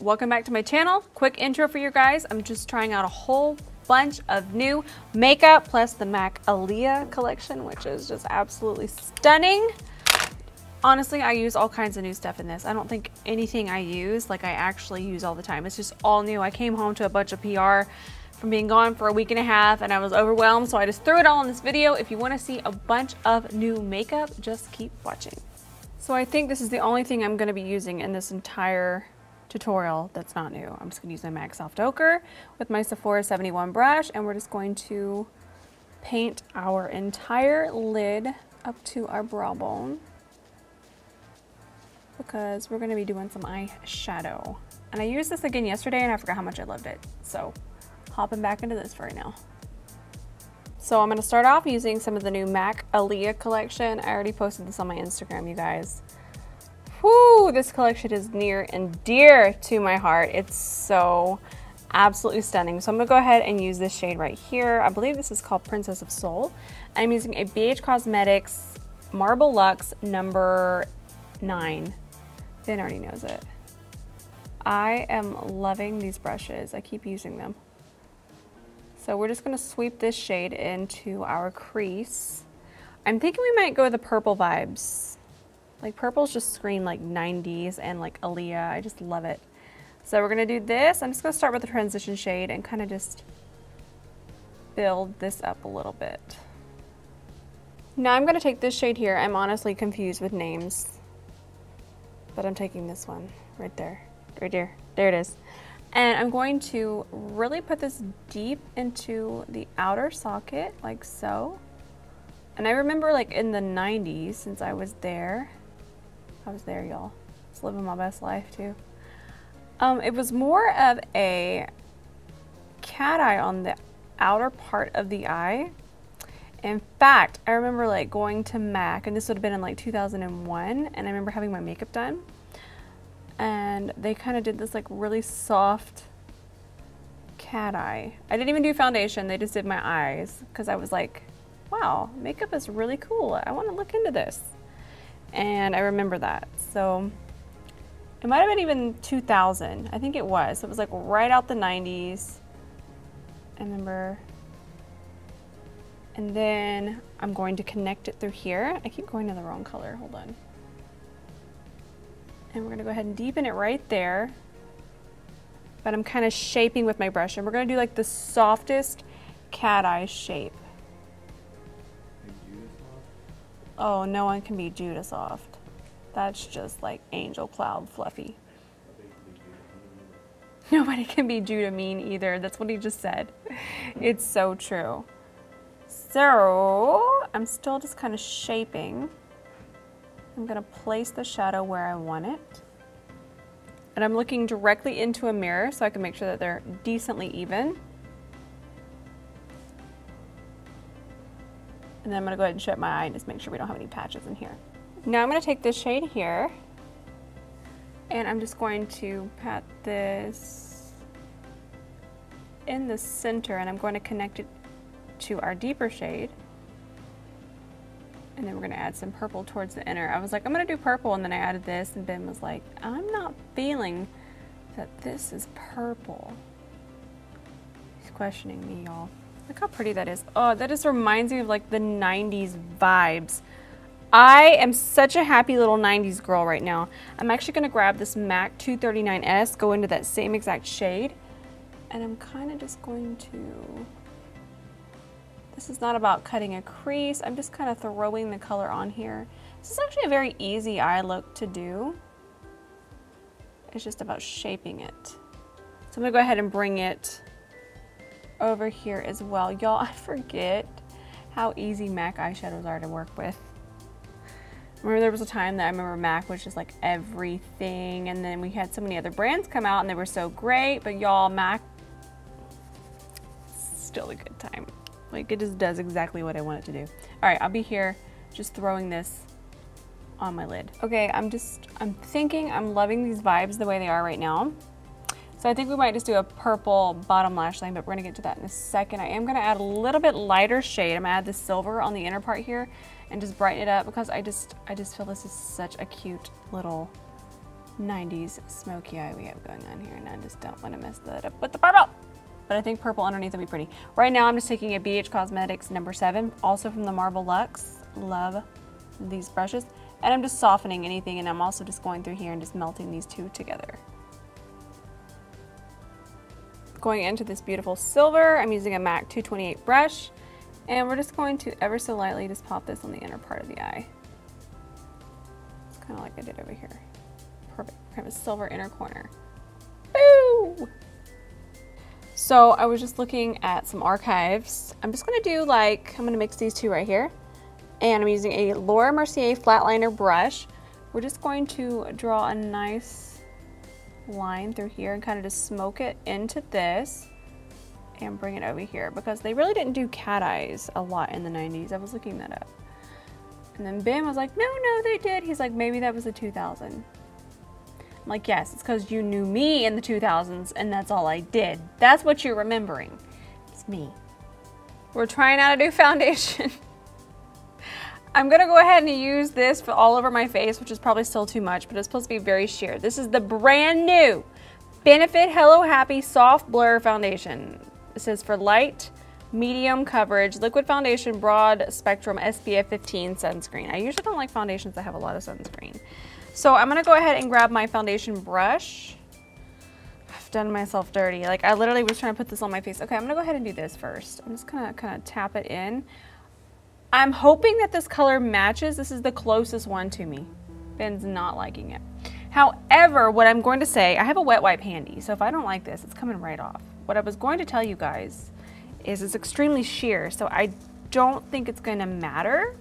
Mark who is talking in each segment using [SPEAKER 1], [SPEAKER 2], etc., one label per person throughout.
[SPEAKER 1] welcome back to my channel. Quick intro for you guys. I'm just trying out a whole bunch of new makeup plus the MAC Aaliyah collection, which is just absolutely stunning. Honestly, I use all kinds of new stuff in this. I don't think anything I use, like I actually use all the time. It's just all new. I came home to a bunch of PR from being gone for a week and a half and I was overwhelmed, so I just threw it all in this video. If you want to see a bunch of new makeup, just keep watching. So I think this is the only thing I'm going to be using in this entire tutorial that's not new. I'm just going to use my MAC Soft Ochre with my Sephora 71 brush, and we're just going to paint our entire lid up to our brow bone because we're going to be doing some eyeshadow. And I used this again yesterday and I forgot how much I loved it. So hopping back into this for right now. So I'm going to start off using some of the new MAC Aaliyah collection. I already posted this on my Instagram, you guys. Whoo, this collection is near and dear to my heart. It's so absolutely stunning. So I'm going to go ahead and use this shade right here. I believe this is called Princess of Soul. I'm using a Beige Cosmetics Marble Luxe number 9. Ben already knows it. I am loving these brushes. I keep using them. So we're just going to sweep this shade into our crease. I'm thinking we might go with the purple vibes. Like purples just scream like 90s and like Aaliyah. I just love it. So we're going to do this. I'm just going to start with the transition shade and kind of just build this up a little bit. Now I'm going to take this shade here. I'm honestly confused with names, but I'm taking this one right there. Right there. There it is. And I'm going to really put this deep into the outer socket, like so. And I remember like in the 90s, since I was there, y'all. Just living my best life too. It was more of a cat eye on the outer part of the eye. In fact, I remember like going to MAC, and this would have been in like 2001, and I remember having my makeup done. And they kind of did this like really soft cat eye. I didn't even do foundation, they just did my eyes because I was like, wow, makeup is really cool. I want to look into this. And I remember that. So it might have been even 2000. I think it was. So it was like right out the 90s. I remember. And then I'm going to connect it through here. I keep going to the wrong color. Hold on. And we're going to go ahead and deepen it right there. But I'm kind of shaping with my brush. And we're going to do like the softest cat eye shape. Oh, no one can be Judah soft. That's just like angel cloud fluffy. Nobody can be Judah mean either. That's what he just said. It's so true. So I'm still just kind of shaping. I'm going to place the shadow where I want it. And I'm looking directly into a mirror so I can make sure that they're decently even. And then I'm going to go ahead and shut my eye and just make sure we don't have any patches in here. Now I'm going to take this shade here and I'm just going to pat this in the center, and I'm going to connect it to our deeper shade. And then we're going to add some purple towards the inner. I was like, I'm going to do purple, and then I added this, and Ben was like, I'm not feeling that this is purple. He's questioning me, y'all. Look how pretty that is. Oh, that just reminds me of like the 90s vibes. I am such a happy little 90s girl right now. I'm actually going to grab this MAC 239S, go into that same exact shade, and I'm kind of just going to... This is not about cutting a crease. I'm just kind of throwing the color on here. This is actually a very easy eye look to do. It's just about shaping it. So I'm gonna go ahead and bring it over here as well. Y'all, I forget how easy MAC eyeshadows are to work with. Remember there was a time that I remember MAC was just like everything, and then we had so many other brands come out and they were so great, but y'all, MAC, still a good time. Like, it just does exactly what I want it to do. All right, I'll be here just throwing this on my lid. Okay, I'm thinking I'm loving these vibes the way they are right now. So I think we might just do a purple bottom lash line, but we're gonna get to that in a second. I am gonna add a little bit lighter shade. I'm gonna add the silver on the inner part here and just brighten it up because I just feel this is such a cute little 90s smoky eye we have going on here, and I just don't want to mess that up with the purple. But I think purple underneath will be pretty. Right now I'm just taking a BH Cosmetics number 7, also from the Marble Luxe. Love these brushes. And I'm just softening anything, and I'm also just going through here and just melting these two together. Going into this beautiful silver, I'm using a MAC 228 brush, and we're just going to ever so lightly just pop this on the inner part of the eye. It's kind of like I did over here. Perfect. We have a silver inner corner. Boo! So I was just looking at some archives. I'm just going to do like, I'm going to mix these two right here. And I'm using a Laura Mercier flatliner brush. We're just going to draw a nice line through here and kind of just smoke it into this and bring it over here, because they really didn't do cat eyes a lot in the 90s. I was looking that up. And then Ben was like, no, they did. He's like, maybe that was the 2000. I'm like, yes, it's because you knew me in the 2000s and that's all I did. That's what you're remembering. It's me. We're trying out a new foundation. I'm gonna go ahead and use this for all over my face, which is probably still too much, but it's supposed to be very sheer. This is the brand new Benefit Hello Happy Soft Blur Foundation. It says for light, medium coverage, liquid foundation, broad spectrum, SPF 15 sunscreen. I usually don't like foundations that have a lot of sunscreen. So I'm gonna go ahead and grab my foundation brush. I've done myself dirty. Like I literally was trying to put this on my face. Okay, I'm gonna go ahead and do this first. I'm just gonna kind of tap it in. I'm hoping that this color matches. This is the closest one to me. Ben's not liking it. However, what I'm going to say, I have a wet wipe handy, so if I don't like this, it's coming right off. What I was going to tell you guys is it's extremely sheer, so I don't think it's going to matter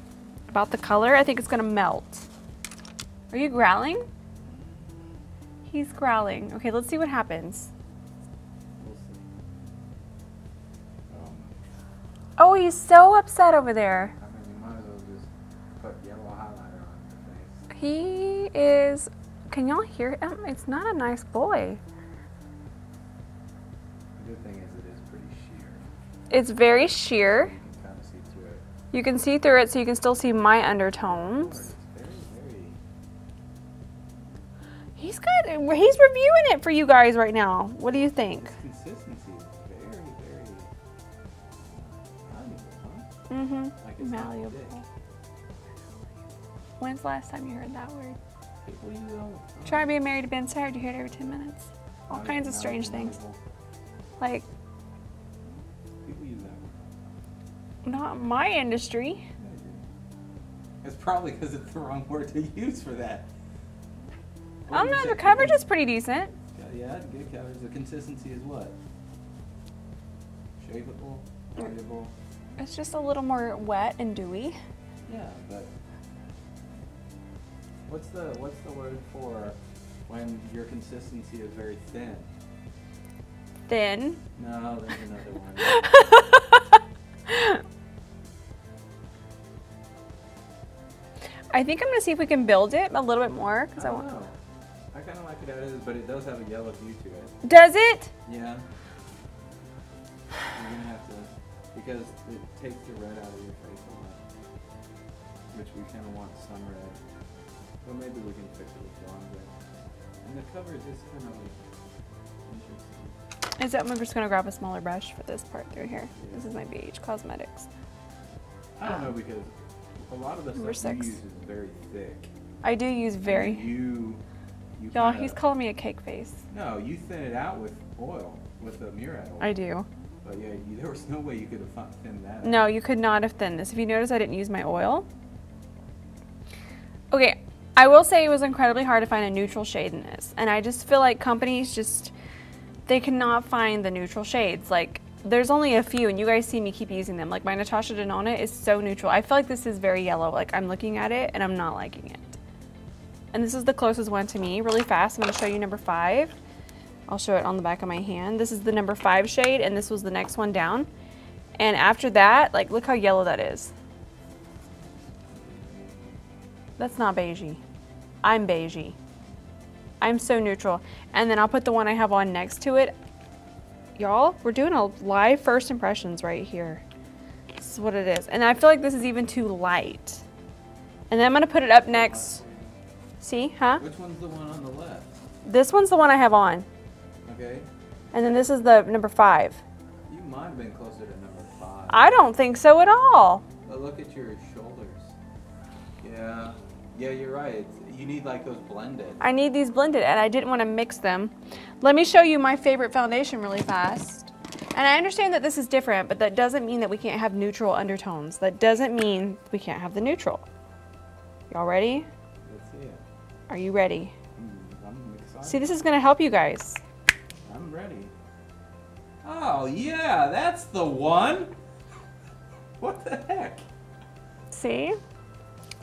[SPEAKER 1] about the color. I think it's going to melt. Are you growling? He's growling. Okay, let's see what happens.
[SPEAKER 2] We'll see.
[SPEAKER 1] Oh, he's so upset over there.
[SPEAKER 2] I mean, you might as well just put yellow highlighter on your face.
[SPEAKER 1] He is, can y'all hear him? It's not a nice boy.
[SPEAKER 2] The good thing is it is pretty sheer.
[SPEAKER 1] It's very sheer.
[SPEAKER 2] You can kind of see through it.
[SPEAKER 1] You can see through it, so you can still see my undertones.
[SPEAKER 2] It's very...
[SPEAKER 1] He's reviewing it for you guys right now. What do you think?
[SPEAKER 2] This consistency is very, very malleable, huh?
[SPEAKER 1] Mm-hmm.
[SPEAKER 2] Like it's not
[SPEAKER 1] Malleable.
[SPEAKER 2] thick.
[SPEAKER 1] When's the last time you heard that word?
[SPEAKER 2] People use it all the time.
[SPEAKER 1] Try being married to Ben Sarah. You hear it every 10 minutes. All kinds of strange things. Like,
[SPEAKER 2] People use that word.
[SPEAKER 1] not my industry.
[SPEAKER 2] Yeah, they do. It's probably because it's the wrong word to use for that.
[SPEAKER 1] Oh no, the coverage is pretty decent.
[SPEAKER 2] Yeah, good coverage. The consistency is what? Shapeable, variable.
[SPEAKER 1] It's just a little more wet and dewy.
[SPEAKER 2] Yeah, but what's the word for when your consistency is very thin?
[SPEAKER 1] Thin.
[SPEAKER 2] No, there's another one.
[SPEAKER 1] I think I'm gonna see if we can build it a little bit more because
[SPEAKER 2] I don't know. I kind of like it as is, but it does have a yellow hue to it.
[SPEAKER 1] Does it?
[SPEAKER 2] Yeah. You're gonna have to, because it takes the red out of your face a lot, which we kind of want some red. But maybe we can fix it with blonde red. And the coverage is kind of like interesting.
[SPEAKER 1] Is that I'm just gonna grab a smaller brush for this part through here. Yeah. This is my Beige Cosmetics.
[SPEAKER 2] I don't know, because a lot of the stuff you use is very thick.
[SPEAKER 1] I do use very. Y'all, he's calling me a cake face.
[SPEAKER 2] No, you thin it out with oil, with the Murad oil.
[SPEAKER 1] I do.
[SPEAKER 2] But yeah, there was no way you could have thinned that out.
[SPEAKER 1] No, you could not have thinned this. If you notice, I didn't use my oil. Okay, I will say it was incredibly hard to find a neutral shade in this. And I just feel like companies just, they cannot find the neutral shades. Like, there's only a few, and you guys see me keep using them. Like, my NATASHA DENONA is so neutral. I feel like this is very yellow. Like, I'm looking at it, and I'm not liking it. And this is the closest one to me. Really fast, I'm gonna show you number 5. I'll show it on the back of my hand. This is the number 5 shade, and this was the next one down. And after that, like, look how yellow that is. That's not beigey. I'm beigey. I'm so neutral. And then I'll put the one I have on next to it. Y'all, we're doing a live first impressions right here. This is what it is. And I feel like this is even too light. And then I'm gonna put it up next. See, huh?
[SPEAKER 2] Which one's the one on the left?
[SPEAKER 1] This one's the one I have on.
[SPEAKER 2] Okay.
[SPEAKER 1] And then this is the number 5.
[SPEAKER 2] You might have been closer to number 5.
[SPEAKER 1] I don't think so at all.
[SPEAKER 2] But look at your shoulders. Yeah. Yeah, you're right. You need like those blended.
[SPEAKER 1] I need these blended, and I didn't want to mix them. Let me show you my favorite foundation really fast. And I understand that this is different, but that doesn't mean that we can't have neutral undertones. That doesn't mean we can't have the neutral. Y'all ready?
[SPEAKER 2] Let's see it.
[SPEAKER 1] Are you ready?
[SPEAKER 2] I'm excited.
[SPEAKER 1] See, this is going to help you guys.
[SPEAKER 2] I'm ready. Oh, yeah, that's the one. What the heck?
[SPEAKER 1] See?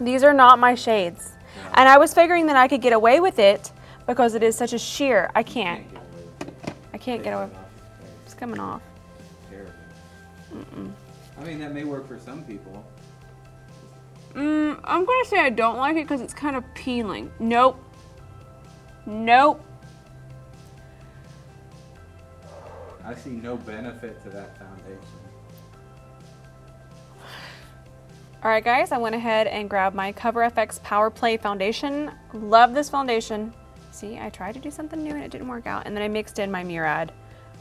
[SPEAKER 1] These are not my shades. Yeah. And I was figuring that I could get away with it because it is such a sheer. I can't. I can't get away. It's coming off.
[SPEAKER 2] Terrible. I mean, that may work for some people.
[SPEAKER 1] I'm going to say I don't like it because it's kind of peeling. Nope. Nope.
[SPEAKER 2] I see no benefit to that foundation.
[SPEAKER 1] Alright guys, I went ahead and grabbed my CoverFX Power Play foundation. Love this foundation. See, I tried to do something new and it didn't work out. And then I mixed in my Murad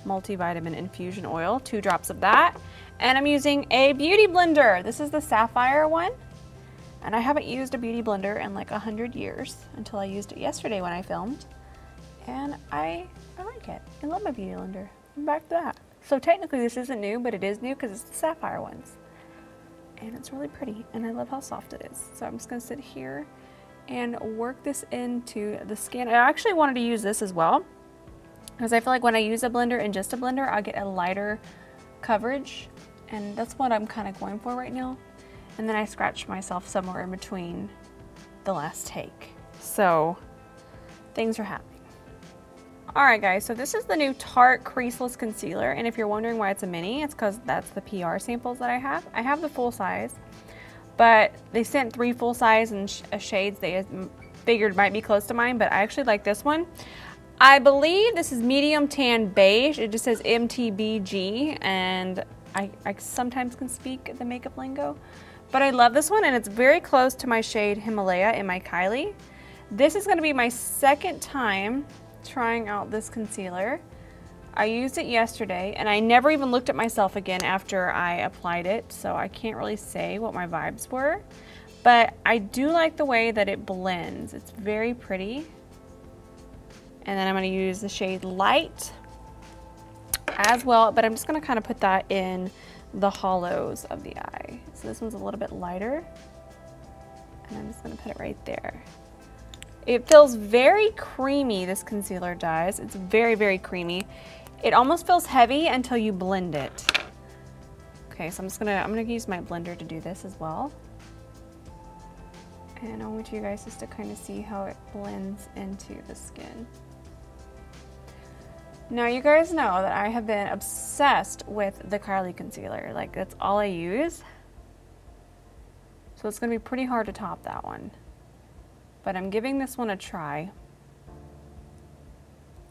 [SPEAKER 1] multivitamin infusion oil, 2 drops of that. And I'm using a beauty blender. This is the Sapphire one. And I haven't used a beauty blender in like 100 years until I used it yesterday when I filmed. And I like it. I love my beauty blender. I'm back to that. So technically this isn't new, but it is new because it's the Sapphire ones. And it's really pretty, and I love how soft it is. So I'm just gonna sit here and work this into the skin. I actually wanted to use this as well, because I feel like when I use a blender and just a blender, I'll get a lighter coverage, and that's what I'm kind of going for right now. And then I scratched myself somewhere in between the last take. So things are happening. All right guys, so this is the new Tarte Creaseless Concealer, and if you're wondering why it's a mini, it's because that's the PR samples that I have. I have the full size, but they sent 3 full size and shades they figured might be close to mine, but I actually like this one. I believe this is medium tan beige. It just says MTBG, and I sometimes can speak the makeup lingo, but I love this one, and it's very close to my shade Himalaya in my Kylie. This is gonna be my second time trying out this concealer. I used it yesterday and I never even looked at myself again after I applied it, so I can't really say what my vibes were, but I do like the way that it blends. It's very pretty. And then I'm going to use the shade Light as well, but I'm just going to kind of put that in the hollows of the eye. So this one's a little bit lighter, and I'm just going to put it right there. It feels very creamy, this concealer does. It's very, very creamy. It almost feels heavy until you blend it. Okay, so I'm gonna use my blender to do this as well. And I want you guys just to kind of see how it blends into the skin. Now you guys know that I have been obsessed with the Kylie concealer. Like, that's all I use. So it's gonna be pretty hard to top that one. But I'm giving this one a try.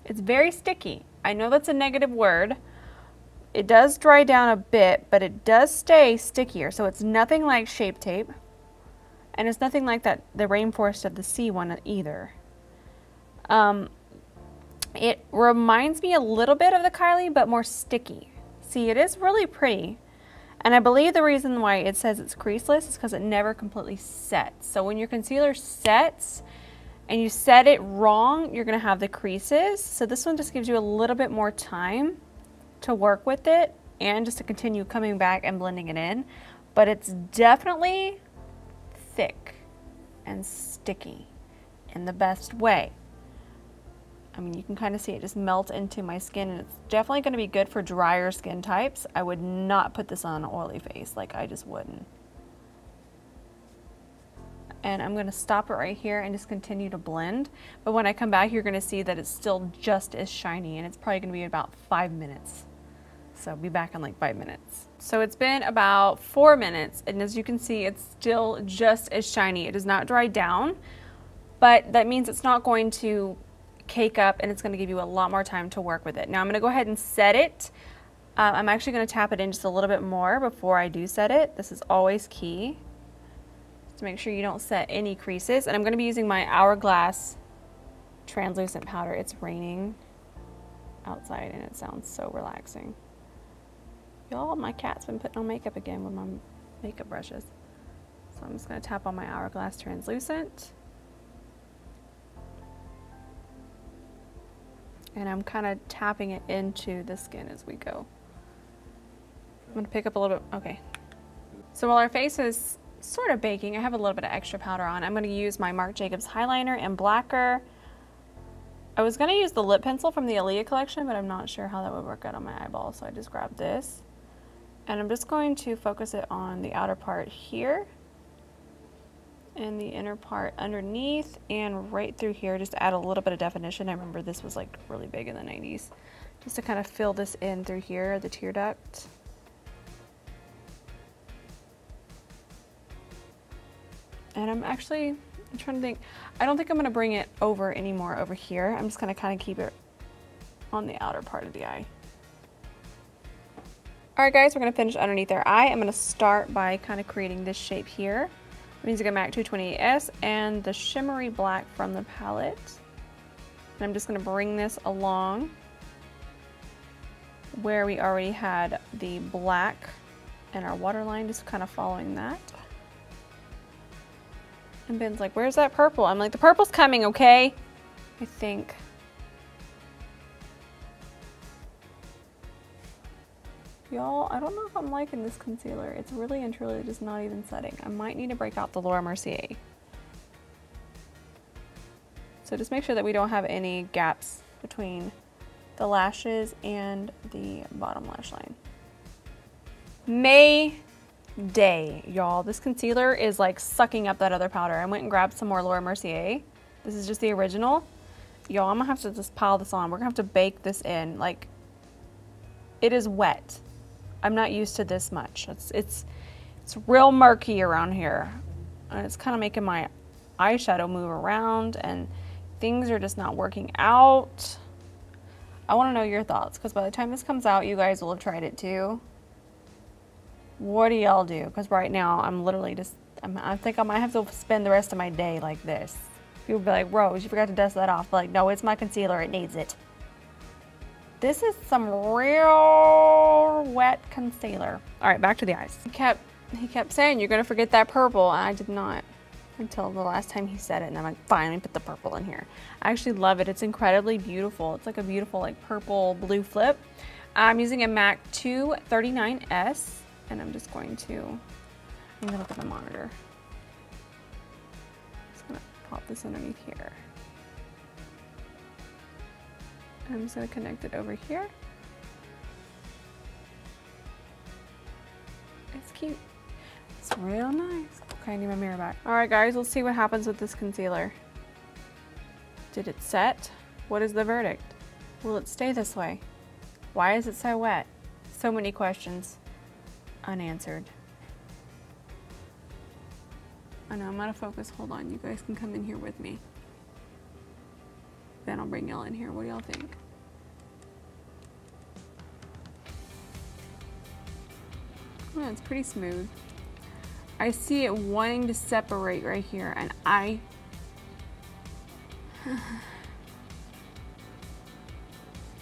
[SPEAKER 1] It's very sticky. I know that's a negative word. It does dry down a bit, but it does stay stickier. So it's nothing like Shape Tape. And it's nothing like that, the Rainforest of the Sea one either. It reminds me a little bit of the Kylie, but more sticky. See, it is really pretty. And I believe the reason why it says it's creaseless is because it never completely sets. So when your concealer sets and you set it wrong, you're going to have the creases. So this one just gives you a little bit more time to work with it and just to continue coming back and blending it in. But it's definitely thick and sticky in the best way. I mean, you can kind of see it just melt into my skin, and it's definitely going to be good for drier skin types. I would not put this on an oily face, like I just wouldn't. And I'm going to stop it right here and just continue to blend. But when I come back, you're going to see that it's still just as shiny, and it's probably going to be about 5 minutes. So I'll be back in like 5 minutes. So it's been about 4 minutes, and as you can see, it's still just as shiny. It does not dry down, but that means it's not going to cake up, and it's going to give you a lot more time to work with it. Now I'm going to go ahead and set it. I'm actually going to tap it in just a little bit more before I do set it. This is always key to make sure you don't set any creases. And I'm going to be using my Hourglass translucent powder. It's raining outside and it sounds so relaxing. Y'all, my cat's been putting on makeup again with my makeup brushes. So I'm just going to tap on my Hourglass translucent. And I'm kind of tapping it into the skin as we go. I'm going to pick up a little bit. Okay. So while our face is sort of baking, I have a little bit of extra powder on. I'm going to use my Marc Jacobs highliner in Blacker. I was going to use the lip pencil from the Aaliyah collection, but I'm not sure how that would work out on my eyeball, so I just grabbed this. And I'm just going to focus it on the outer part here, and the inner part underneath, and right through here, just to add a little bit of definition. I remember this was like really big in the 90s. Just to kind of fill this in through here, the tear duct. And I'm trying to think, I don't think I'm gonna bring it over anymore over here. I'm just gonna kind of keep it on the outer part of the eye. All right guys, we're gonna finish underneath our eye. I'm gonna start by kind of creating this shape here. I'm using a MAC 228S and the shimmery black from the palette. And I'm just gonna bring this along where we already had the black and our waterline, just kind of following that. And Ben's like, where's that purple? I'm like, the purple's coming, okay? I think. Y'all, I don't know if I'm liking this concealer. It's really and truly just not even setting. I might need to break out the Laura Mercier. So just make sure that we don't have any gaps between the lashes and the bottom lash line. Day, y'all. This concealer is like sucking up that other powder. I went and grabbed some more Laura Mercier. This is just the original. Y'all, I'm gonna have to just pile this on. We're gonna have to bake this in. Like, it is wet. I'm not used to this much. It's real murky around here. And it's kind of making my eyeshadow move around and things are just not working out. I want to know your thoughts because by the time this comes out, you guys will have tried it too. What do y'all do? Because right now I'm literally just, I think I might have to spend the rest of my day like this. People be like, Rose, you forgot to dust that off. But like, no, it's my concealer, it needs it. This is some real wet concealer. All right, back to the eyes. He kept saying, you're gonna forget that purple, and I did not until the last time he said it, and I'm like, fine, let me put the purple in here. I actually love it. It's incredibly beautiful. It's like a beautiful like purple blue flip. I'm using a MAC 239S. And I'm just going to, I'm gonna look at the monitor. Just gonna pop this underneath here. And I'm just gonna connect it over here. It's cute. It's real nice. Okay, I need my mirror back. All right guys, let's see what happens with this concealer. Did it set? What is the verdict? Will it stay this way? Why is it so wet? So many questions unanswered. I know I'm out of focus. Hold on, you guys can come in here with me. Then I'll bring y'all in here. What do y'all think? Yeah, it's pretty smooth. I see it wanting to separate right here, and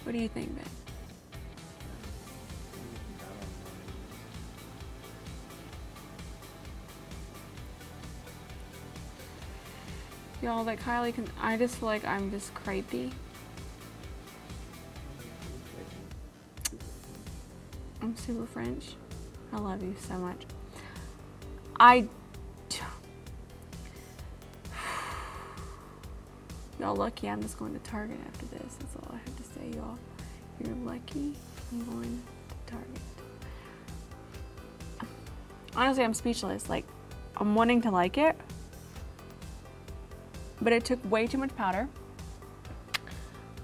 [SPEAKER 1] what do you think, Ben? Y'all, that Kylie can, I just feel like I'm just crepey. I'm super French. I love you so much. Y'all lucky I'm just going to Target after this. That's all I have to say, y'all. You're lucky I'm going to Target. Honestly, I'm speechless. Like, I'm wanting to like it. But it took way too much powder.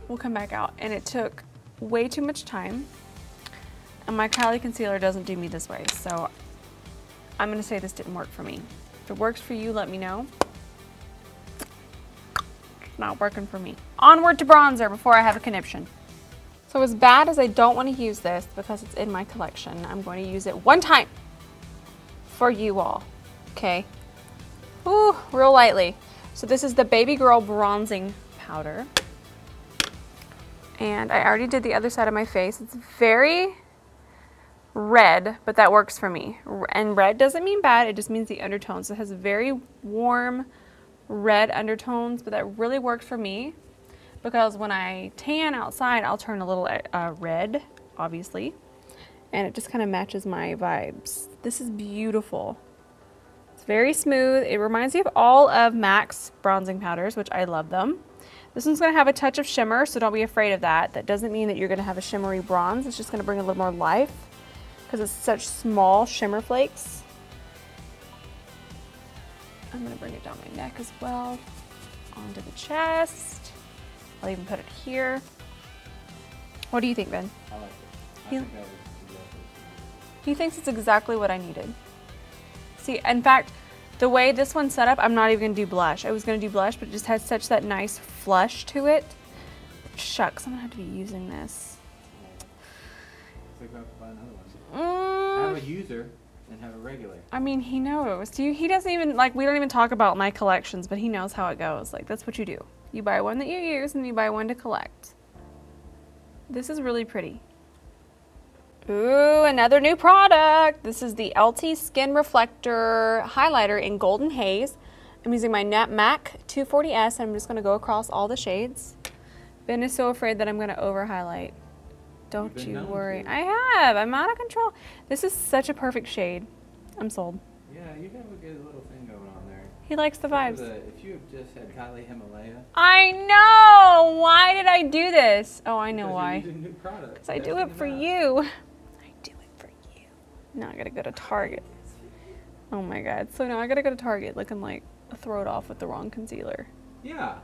[SPEAKER 1] We'll come back out. And it took way too much time. And my Kylie concealer doesn't do me this way. So I'm gonna say this didn't work for me. If it works for you, let me know. It's not working for me. Onward to bronzer before I have a conniption. So as bad as I don't want to use this because it's in my collection, I'm going to use it one time for you all, okay? Ooh, real lightly. So this is the Baby Girl Bronzing Powder. And I already did the other side of my face. It's very red, but that works for me. And red doesn't mean bad, it just means the undertones. So it has very warm red undertones, but that really works for me because when I tan outside, I'll turn a little red, obviously. And it just kind of matches my vibes. This is beautiful. It's very smooth. It reminds me of all of MAC's bronzing powders, which I love them. This one's gonna have a touch of shimmer, so don't be afraid of that. That doesn't mean that you're gonna have a shimmery bronze. It's just gonna bring a little more life because it's such small shimmer flakes. I'm gonna bring it down my neck as well, onto the chest. I'll even put it here. What do you think, Ben?
[SPEAKER 2] I like it. I think that was exactly.
[SPEAKER 1] He thinks it's exactly what I needed. See, in fact, the way this one's set up, I'm not even gonna do blush. I was gonna do blush, but it just has such that nice flush to it. Shucks, I'm gonna have to be using this.
[SPEAKER 2] So go buy another one. Have a user and have a regular.
[SPEAKER 1] I mean, he knows. He doesn't even, like, we don't even talk about my collections, but he knows how it goes. Like, that's what you do. You buy one that you use and you buy one to collect. This is really pretty. Ooh, another new product. This is the ELCIE Skin Reflector Highlighter in Golden Haze. I'm using my MAC 240S and I'm just gonna go across all the shades. Ben is so afraid that I'm gonna over highlight. Don't you worry. I have, I'm out of control. This is such a perfect shade. I'm sold.
[SPEAKER 2] Yeah, you have a good little thing going on there.
[SPEAKER 1] He likes the vibes.
[SPEAKER 2] If you have just had Kylie Himalaya.
[SPEAKER 1] I know! Why did I do this? Oh, I know why.
[SPEAKER 2] You're using new products.
[SPEAKER 1] Because I do it for you. Now I gotta go to Target. Oh my god. So now I gotta go to Target looking like a throw it off with the wrong concealer.
[SPEAKER 2] Yeah.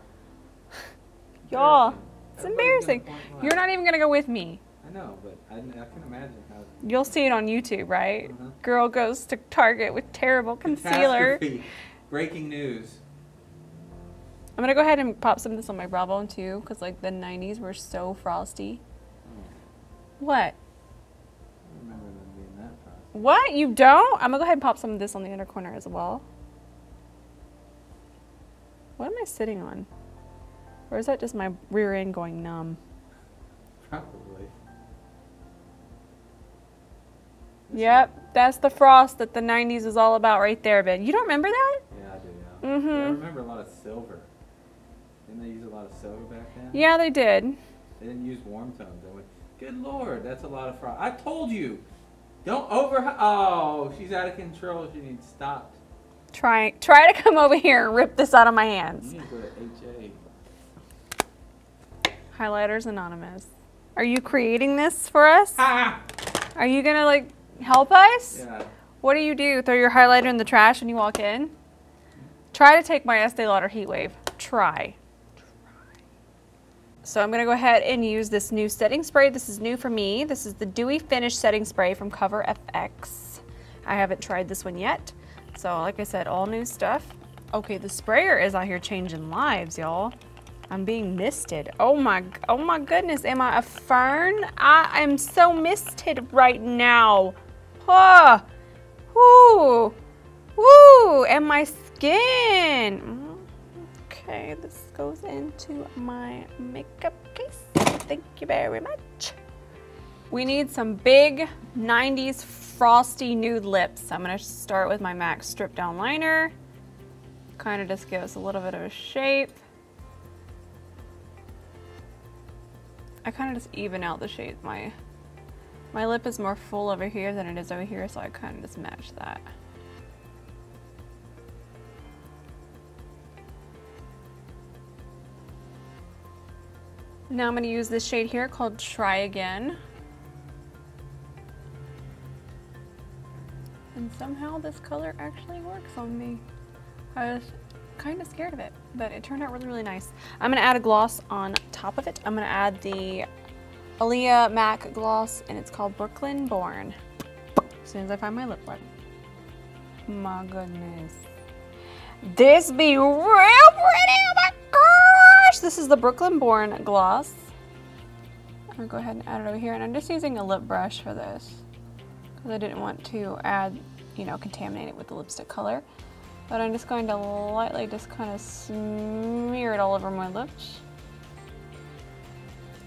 [SPEAKER 1] Y'all, it's embarrassing. You're not even gonna go with me.
[SPEAKER 2] I know, but I can imagine how.
[SPEAKER 1] You'll see it on YouTube, right? Girl goes to Target with terrible concealer.
[SPEAKER 2] Breaking news.
[SPEAKER 1] I'm gonna go ahead and pop some of this on my brow bone too, because like the 90s were so frosty.
[SPEAKER 2] Oh.
[SPEAKER 1] What?
[SPEAKER 2] I remember them being that frosty.
[SPEAKER 1] What? You don't? I'm gonna go ahead and pop some of this on the inner corner as well. What am I sitting on? Or is that just my rear end going numb?
[SPEAKER 2] Probably.
[SPEAKER 1] Yep, that's the frost that the 90s was all about right there, Ben. You don't remember that?
[SPEAKER 2] Yeah, I do, yeah.
[SPEAKER 1] Mm-hmm.
[SPEAKER 2] I remember a lot of silver. Didn't they use a lot of silver back then?
[SPEAKER 1] Yeah, they did.
[SPEAKER 2] They didn't use warm tones. They went, good lord, that's a lot of frost. I told you! Don't oh, she's out of control. She needs stopped.
[SPEAKER 1] Try to come over here and rip this out of my hands.
[SPEAKER 2] You need to go to HA.
[SPEAKER 1] Highlighters Anonymous. Are you creating this for us?
[SPEAKER 2] Ah!
[SPEAKER 1] Are you gonna like help us?
[SPEAKER 2] Yeah.
[SPEAKER 1] What do? Throw your highlighter in the trash when you walk in? Try to take my Estee Lauder Heat Wave. Try. So I'm gonna go ahead and use this new setting spray. This is new for me. This is the Dewy Finish Setting Spray from CoverFX. I haven't tried this one yet. So like I said, all new stuff. Okay, the sprayer is out here changing lives, y'all. I'm being misted. Oh my goodness, am I a fern? I am so misted right now. Ah, woo, woo, and my skin. Okay, this goes into my makeup case. Thank you very much. We need some big 90s frosty nude lips. I'm gonna start with my MAC Strip Down Liner. Kind of just gives a little bit of a shape. I kind of just even out the shades. My lip is more full over here than it is over here, so I kind of just match that. Now I'm going to use this shade here called Try Again. And somehow this color actually works on me. I was kind of scared of it, but it turned out really, really nice. I'm going to add a gloss on top of it. I'm going to add the Aaliyah MAC gloss, and it's called Brooklyn Born. As soon as I find my lip liner. My goodness. This be real pretty, oh my gosh! This is the Brooklyn Born gloss. I'm going to go ahead and add it over here, and I'm just using a lip brush for this because I didn't want to add, you know, contaminate it with the lipstick color. But I'm just going to lightly just kind of smear it all over my lips.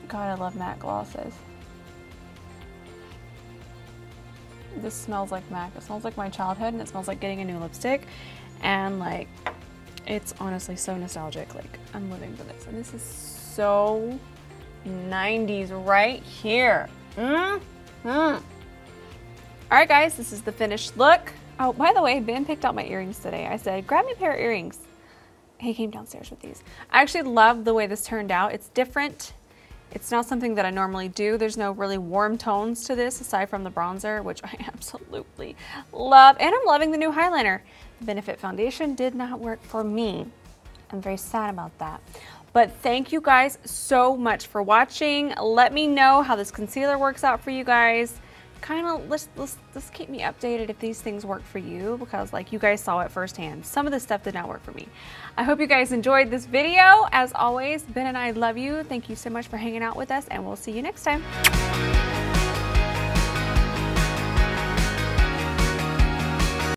[SPEAKER 1] God, I love matte glosses. This smells like MAC. It smells like my childhood, and it smells like getting a new lipstick. And like, it's honestly so nostalgic. Like, I'm living for this. And this is so 90s right here. All right, guys, this is the finished look. Oh, by the way, Ben picked out my earrings today. I said, grab me a pair of earrings. He came downstairs with these. I actually love the way this turned out. It's different. It's not something that I normally do. There's no really warm tones to this aside from the bronzer, which I absolutely love. And I'm loving the new highliner. The Benefit foundation did not work for me. I'm very sad about that. But thank you guys so much for watching. Let me know how this concealer works out for you guys. Kind of let's keep me updated if these things work for you, because like you guys saw it firsthand. Some of this stuff did not work for me. I hope you guys enjoyed this video. As always, Ben and I love you. Thank you so much for hanging out with us, and we'll see you next time.